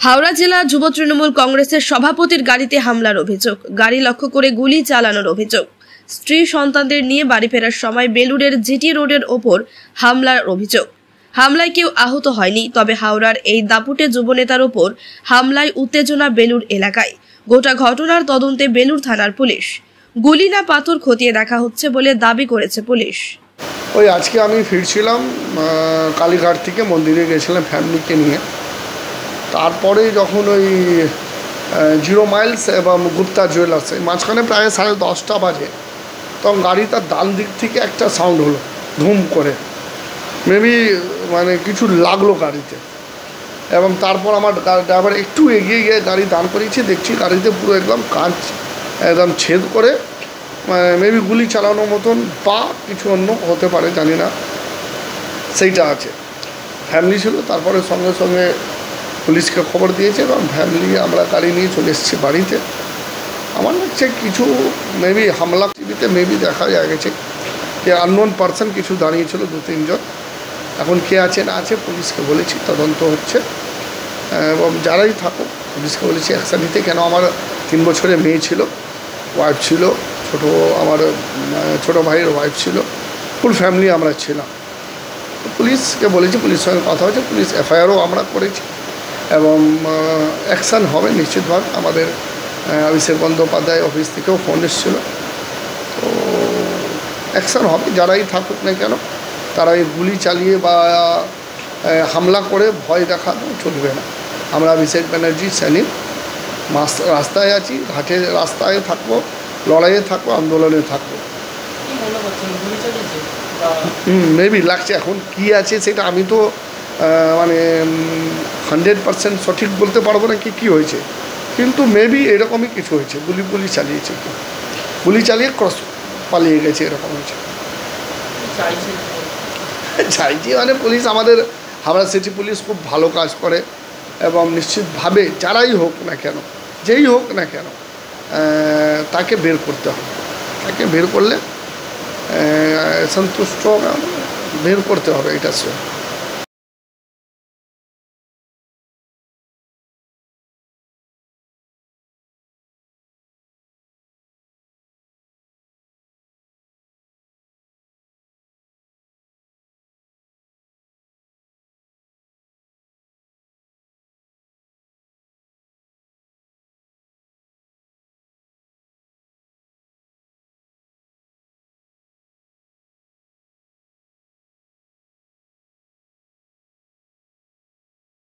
হাওড়া জেলা যুব তৃণমূল কংগ্রেসের সভাপতির গাড়িতে হামলার অভিযোগ, গাড়ি লক্ষ্য করে গুলি চালানোর অভিযোগ। স্ত্রী সন্তানদের নিয়ে বাড়ি ফেরার সময় বেলুড়ের জিটি রোডের ওপর হামলার অভিযোগ। হামলায় কেউ আহত হয়নি, তবে হাওড়ার এই দাপুটে যুবনেতার ওপর হামলায় উত্তেজনা বেলুড় এলাকায়। গোটা ঘটনার তদন্তে বেলুড় থানার পুলিশ। গুলি না পাথর খতিয়ে দেখা হচ্ছে বলে দাবি করেছে পুলিশ। ওই আজকে আমি ফিরছিলাম কালীঘাট থেকে, মন্দিরে গেছিলাম ফ্যামিলিকে নিয়ে। তারপরে যখন ওই 0 মাইলস এবং গুপ্তা জুয়েলার্স মাঝখানে প্রায় 10:30 বাজে, তখন গাড়িটার ডান দিক থেকে একটা সাউন্ড হলো ধুম করে, মেবি মানে কিছু লাগলো গাড়িতে। এবং তারপর আমার ড্রাইভার একটু এগিয়ে গিয়ে গাড়ি দাঁড় করিয়েছে, দেখছি গাড়িতে পুরো একদম কাঁচ একদম ছেদ করে, মেবি গুলি চালানোর মতন বা কিছু অন্য হতে পারে, জানি না, সেইটা আছে। ফ্যামিলি ছিল, তারপরে সঙ্গে সঙ্গে পুলিশকে খবর দিয়েছে এবং ফ্যামিলি আমরা গাড়ি নিয়ে চলে এসেছি বাড়িতে। আমার লাগছে কিছু মেবি হামলা টিভিতে মেবি দেখা গেছে যে আননোন পারসন কিছু দাঁড়িয়েছিল 2-3 জন। এখন কে আছে না আছে পুলিশকে বলেছি, তদন্ত হচ্ছে। এবং যারাই থাকুক পুলিশকে বলেছি অ্যাকশান নিতে। কেন আমার 3 বছরের মেয়ে ছিল, ওয়াইফ ছিল, আমার ছোটো ভাইয়ের ওয়াইফ ছিল, ফুল ফ্যামিলি আমরা ছিলাম। পুলিশকে বলেছি, পুলিশের সঙ্গে কথা হয়েছে, পুলিশ এফআইআরও আমরা করেছি এবং অ্যাকশান হবে নিশ্চিতভাবে। আমাদের অভিষেক বন্দ্যোপাধ্যায় অফিস থেকেও ফোন এসেছিলো, তো অ্যাকশান হবে। যারাই থাকুক না কেন, তারা এই গুলি চালিয়ে বা হামলা করে ভয় দেখানো চলবে না। আমরা অভিষেক ব্যানার্জি সৈনিক, রাস্তায় আছি, ঘাটে রাস্তায় থাকবো, লড়াইয়ে থাকবো, আন্দোলনে থাকবো। মেবি লাগছে, এখন কি আছে সেটা আমি তো মানে 100% সঠিক বলতে পারবো না কি হয়েছে, কিন্তু মেবি এরকমই কিছু হয়েছে। গুলি চালিয়েছে, গুলি চালিয়ে ক্রস পালিয়ে গেছে, এরকম হয়েছে। চাইছি মানে পুলিশ, আমাদের হাওড়া সিটি পুলিশ খুব ভালো কাজ করে এবং নিশ্চিতভাবে যারাই হোক না কেন, যেই হোক না কেন, তাকে বের করতে হবে। তাকে বের করলে সন্তুষ্ট বের করতে হবে, এটা